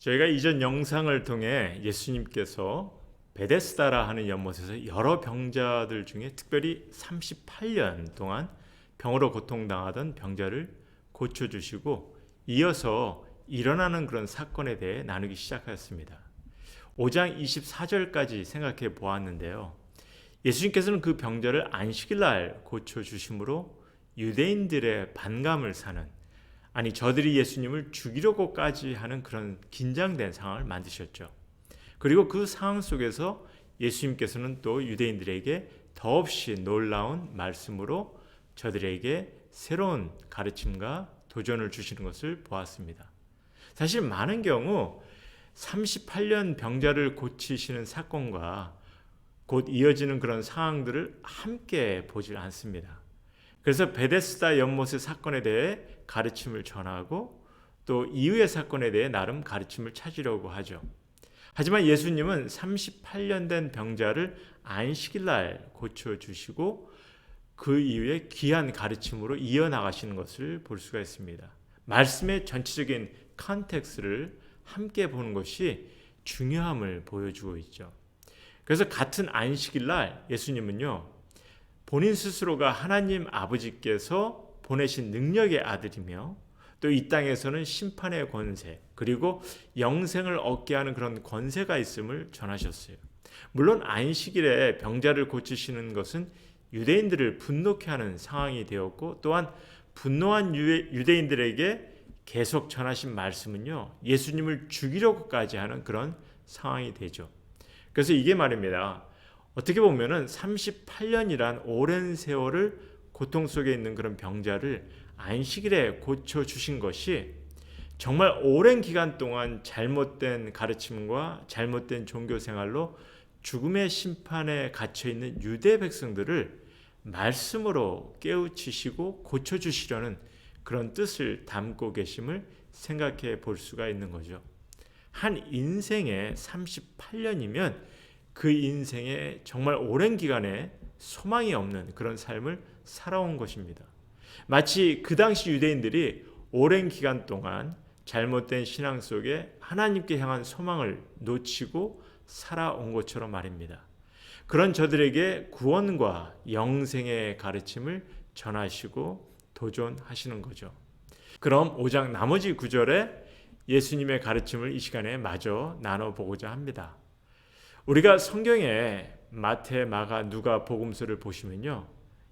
저희가 이전 영상을 통해 예수님께서 베데스다라 하는 연못에서 여러 병자들 중에 특별히 38년 동안 병으로 고통당하던 병자를 고쳐주시고 이어서 일어나는 그런 사건에 대해 나누기 시작하였습니다. 5장 24절까지 생각해 보았는데요. 예수님께서는 그 병자를 안식일날 고쳐주심으로 유대인들의 반감을 사는, 아니 저들이 예수님을 죽이려고까지 하는 그런 긴장된 상황을 만드셨죠. 그리고 그 상황 속에서 예수님께서는 또 유대인들에게 더없이 놀라운 말씀으로 저들에게 새로운 가르침과 도전을 주시는 것을 보았습니다. 사실 많은 경우 38년 병자를 고치시는 사건과 곧 이어지는 그런 상황들을 함께 보질 않습니다. 그래서 베데스다 연못의 사건에 대해 가르침을 전하고 또 이후의 사건에 대해 나름 가르침을 찾으려고 하죠. 하지만 예수님은 38년 된 병자를 안식일날 고쳐주시고 그 이후에 귀한 가르침으로 이어나가시는 것을 볼 수가 있습니다. 말씀의 전체적인 컨텍스트를 함께 보는 것이 중요함을 보여주고 있죠. 그래서 같은 안식일날 예수님은요, 본인 스스로가 하나님 아버지께서 보내신 능력의 아들이며 또 이 땅에서는 심판의 권세 그리고 영생을 얻게 하는 그런 권세가 있음을 전하셨어요. 물론 안식일에 병자를 고치시는 것은 유대인들을 분노케 하는 상황이 되었고 또한 분노한 유대인들에게 계속 전하신 말씀은요, 예수님을 죽이려고까지 하는 그런 상황이 되죠. 그래서 이게 말입니다. 어떻게 보면은 38년이란 오랜 세월을 고통 속에 있는 그런 병자를 안식일에 고쳐주신 것이 정말 오랜 기간 동안 잘못된 가르침과 잘못된 종교 생활로 죽음의 심판에 갇혀있는 유대 백성들을 말씀으로 깨우치시고 고쳐주시려는 그런 뜻을 담고 계심을 생각해 볼 수가 있는 거죠. 한 인생에 38년이면 그 인생에 정말 오랜 기간에 소망이 없는 그런 삶을 살아온 것입니다. 마치 그 당시 유대인들이 오랜 기간 동안 잘못된 신앙 속에 하나님께 향한 소망을 놓치고 살아온 것처럼 말입니다. 그런 저들에게 구원과 영생의 가르침을 전하시고 도전하시는 거죠. 그럼 5장 나머지 구절에 예수님의 가르침을 이 시간에 마저 나눠보고자 합니다. 우리가 성경에 마태, 마가, 누가 복음서를 보시면요,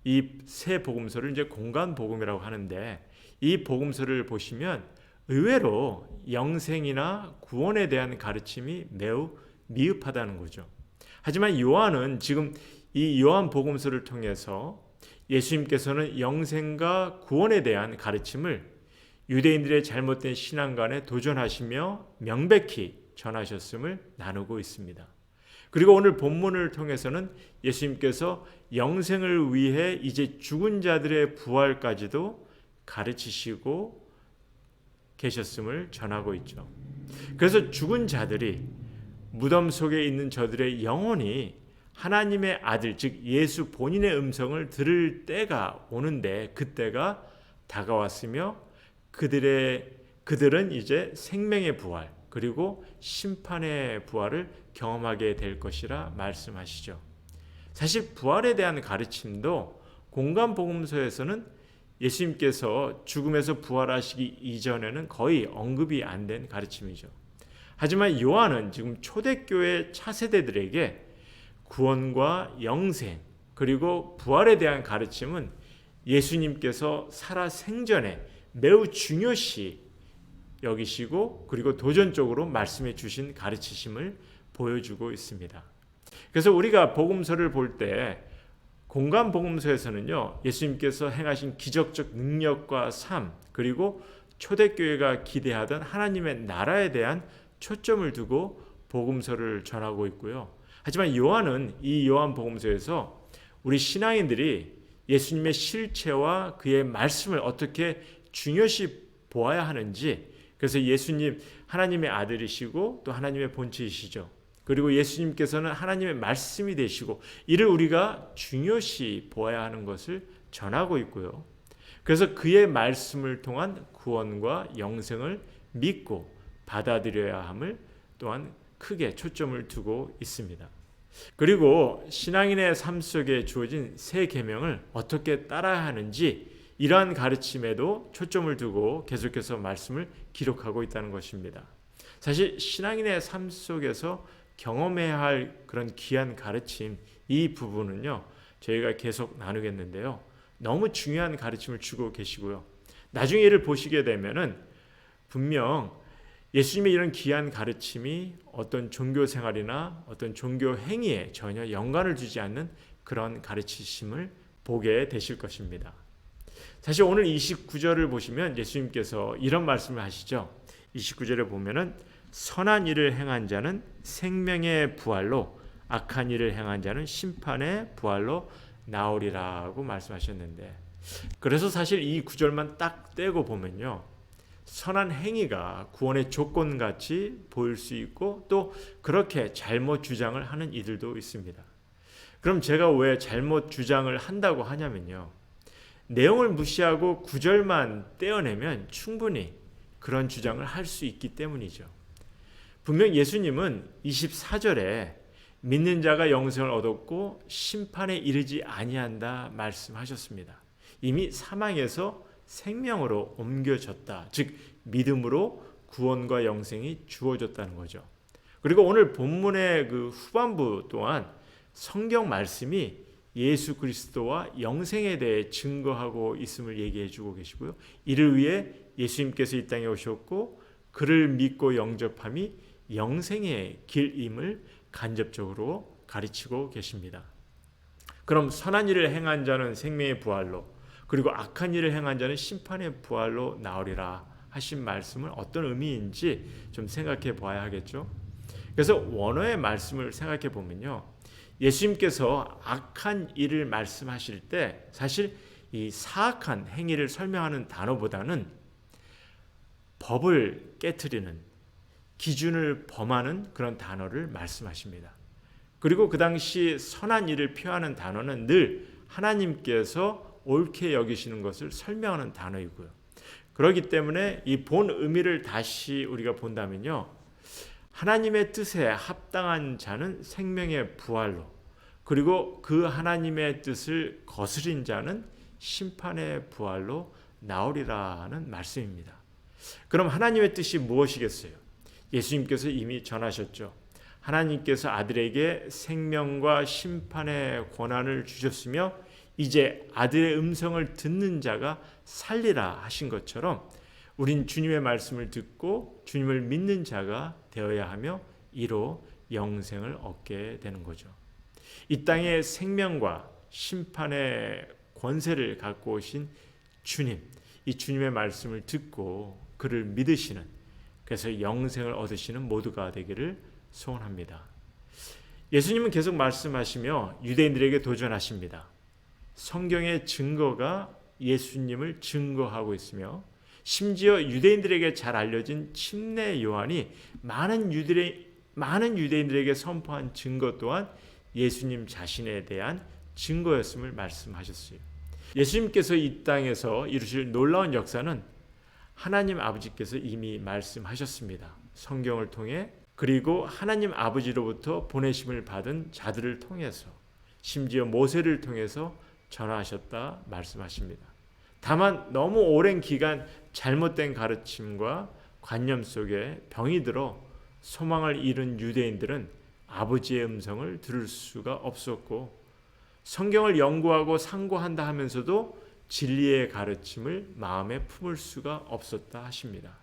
이 세 복음서를 이제 공간 복음이라고 하는데 이 복음서를 보시면 의외로 영생이나 구원에 대한 가르침이 매우 미흡하다는 거죠. 하지만 요한은 지금 이 요한 복음서를 통해서 예수님께서는 영생과 구원에 대한 가르침을 유대인들의 잘못된 신앙관에 도전하시며 명백히 전하셨음을 나누고 있습니다. 그리고 오늘 본문을 통해서는 예수님께서 영생을 위해 이제 죽은 자들의 부활까지도 가르치시고 계셨음을 전하고 있죠. 그래서 죽은 자들이 무덤 속에 있는 저들의 영혼이 하나님의 아들, 즉 예수 본인의 음성을 들을 때가 오는데 그때가 다가왔으며 그들은 이제 생명의 부활 그리고 심판의 부활을 경험하게 될 것이라 말씀하시죠. 사실 부활에 대한 가르침도 공간 복음서에서는 예수님께서 죽음에서 부활하시기 이전에는 거의 언급이 안 된 가르침이죠. 하지만 요한은 지금 초대교회 차세대들에게 구원과 영생 그리고 부활에 대한 가르침은 예수님께서 살아 생전에 매우 중요시 여기시고 그리고 도전적으로 말씀해 주신 가르치심을 보여주고 있습니다. 그래서 우리가 복음서를 볼 때 공간 복음서에서는요, 예수님께서 행하신 기적적 능력과 삶 그리고 초대교회가 기대하던 하나님의 나라에 대한 초점을 두고 복음서를 전하고 있고요. 하지만 요한은 이 요한 복음서에서 우리 신앙인들이 예수님의 실체와 그의 말씀을 어떻게 중요시 보아야 하는지, 그래서 예수님 하나님의 아들이시고 또 하나님의 본체이시죠. 그리고 예수님께서는 하나님의 말씀이 되시고 이를 우리가 중요시 보아야 하는 것을 전하고 있고요. 그래서 그의 말씀을 통한 구원과 영생을 믿고 받아들여야 함을 또한 크게 초점을 두고 있습니다. 그리고 신앙인의 삶 속에 주어진 새 계명을 어떻게 따라야 하는지 이러한 가르침에도 초점을 두고 계속해서 말씀을 기록하고 있다는 것입니다. 사실 신앙인의 삶 속에서 경험해야 할 그런 귀한 가르침, 이 부분은요 저희가 계속 나누겠는데요, 너무 중요한 가르침을 주고 계시고요, 나중에 이를 보시게 되면은 분명 예수님의 이런 귀한 가르침이 어떤 종교 생활이나 어떤 종교 행위에 전혀 연관을 두지 않는 그런 가르치심을 보게 되실 것입니다. 사실 오늘 29절을 보시면 예수님께서 이런 말씀을 하시죠. 29절에 보면은 선한 일을 행한 자는 생명의 부활로, 악한 일을 행한 자는 심판의 부활로 나오리라고 말씀하셨는데, 그래서 사실 이 구절만 딱 떼고 보면요, 선한 행위가 구원의 조건같이 보일 수 있고 또 그렇게 잘못 주장을 하는 이들도 있습니다. 그럼 제가 왜 잘못 주장을 한다고 하냐면요, 내용을 무시하고 구절만 떼어내면 충분히 그런 주장을 할 수 있기 때문이죠. 분명 예수님은 24절에 믿는 자가 영생을 얻었고 심판에 이르지 아니한다 말씀하셨습니다. 이미 사망에서 생명으로 옮겨졌다. 즉 믿음으로 구원과 영생이 주어졌다는 거죠. 그리고 오늘 본문의 그 후반부 또한 성경 말씀이 예수 그리스도와 영생에 대해 증거하고 있음을 얘기해 주고 계시고요, 이를 위해 예수님께서 이 땅에 오셨고 그를 믿고 영접함이 영생의 길임을 간접적으로 가르치고 계십니다. 그럼 선한 일을 행한 자는 생명의 부활로, 그리고 악한 일을 행한 자는 심판의 부활로 나오리라 하신 말씀은 어떤 의미인지 좀 생각해 봐야 하겠죠. 그래서 원어의 말씀을 생각해 보면요, 예수님께서 악한 일을 말씀하실 때 사실 이 사악한 행위를 설명하는 단어보다는 법을 깨트리는, 기준을 범하는 그런 단어를 말씀하십니다. 그리고 그 당시 선한 일을 표하는 단어는 늘 하나님께서 옳게 여기시는 것을 설명하는 단어이고요. 그렇기 때문에 이 본 의미를 다시 우리가 본다면요, 하나님의 뜻에 합당한 자는 생명의 부활로, 그리고 그 하나님의 뜻을 거스린 자는 심판의 부활로 나오리라는 말씀입니다. 그럼 하나님의 뜻이 무엇이겠어요? 예수님께서 이미 전하셨죠. 하나님께서 아들에게 생명과 심판의 권한을 주셨으며 이제 아들의 음성을 듣는 자가 살리라 하신 것처럼 우린 주님의 말씀을 듣고 주님을 믿는 자가 되어야 하며 이로 영생을 얻게 되는 거죠. 이 땅의 생명과 심판의 권세를 갖고 오신 주님, 이 주님의 말씀을 듣고 그를 믿으시는, 그래서 영생을 얻으시는 모두가 되기를 소원합니다. 예수님은 계속 말씀하시며 유대인들에게 도전하십니다. 성경의 증거가 예수님을 증거하고 있으며 심지어 유대인들에게 잘 알려진 침례 요한이 많은 유대인들에게 선포한 증거 또한 예수님 자신에 대한 증거였음을 말씀하셨어요. 예수님께서 이 땅에서 이루실 놀라운 역사는 하나님 아버지께서 이미 말씀하셨습니다. 성경을 통해, 그리고 하나님 아버지로부터 보내심을 받은 자들을 통해서, 심지어 모세를 통해서 전하셨다 말씀하십니다. 다만 너무 오랜 기간 잘못된 가르침과 관념 속에 병이 들어 소망을 잃은 유대인들은 아버지의 음성을 들을 수가 없었고, 성경을 연구하고 상고한다 하면서도 진리의 가르침을 마음에 품을 수가 없었다 하십니다.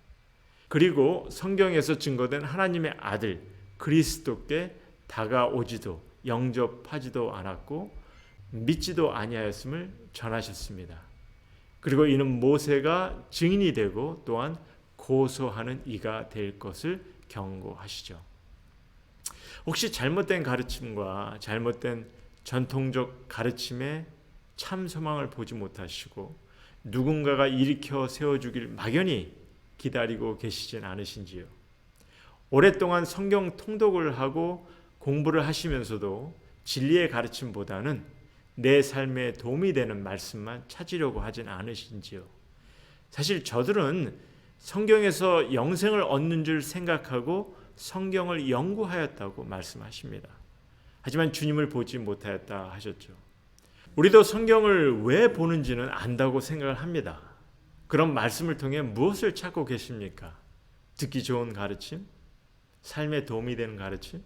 그리고 성경에서 증거된 하나님의 아들 그리스도께 다가오지도 영접하지도 않았고 믿지도 아니하였음을 전하셨습니다. 그리고 이는 모세가 증인이 되고 또한 고소하는 이가 될 것을 경고하시죠. 혹시 잘못된 가르침과 잘못된 전통적 가르침에 참 소망을 보지 못하시고 누군가가 일으켜 세워주길 막연히 기다리고 계시진 않으신지요? 오랫동안 성경 통독을 하고 공부를 하시면서도 진리의 가르침보다는 내 삶에 도움이 되는 말씀만 찾으려고 하진 않으신지요? 사실 저들은 성경에서 영생을 얻는 줄 생각하고 성경을 연구하였다고 말씀하십니다. 하지만 주님을 보지 못하였다 하셨죠. 우리도 성경을 왜 보는지는 안다고 생각을 합니다. 그런 말씀을 통해 무엇을 찾고 계십니까? 듣기 좋은 가르침? 삶에 도움이 되는 가르침?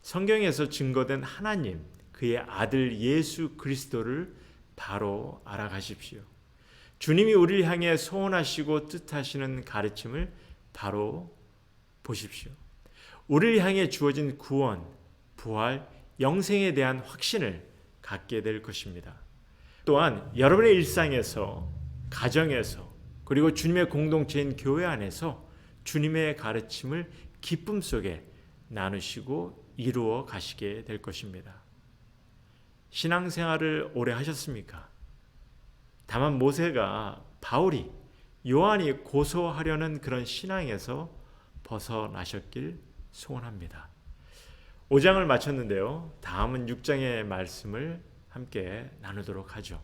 성경에서 증거된 하나님, 그의 아들 예수 그리스도를 바로 알아가십시오. 주님이 우리를 향해 소원하시고 뜻하시는 가르침을 바로 보십시오. 우리를 향해 주어진 구원, 부활, 영생에 대한 확신을 갖게 될 것입니다. 또한 여러분의 일상에서, 가정에서, 그리고 주님의 공동체인 교회 안에서 주님의 가르침을 기쁨 속에 나누시고 이루어 가시게 될 것입니다. 신앙생활을 오래 하셨습니까? 다만 모세가, 바울이, 요한이 고소하려는 그런 신앙에서 벗어나셨길 소원합니다. 5장을 마쳤는데요. 다음은 6장의 말씀을 함께 나누도록 하죠.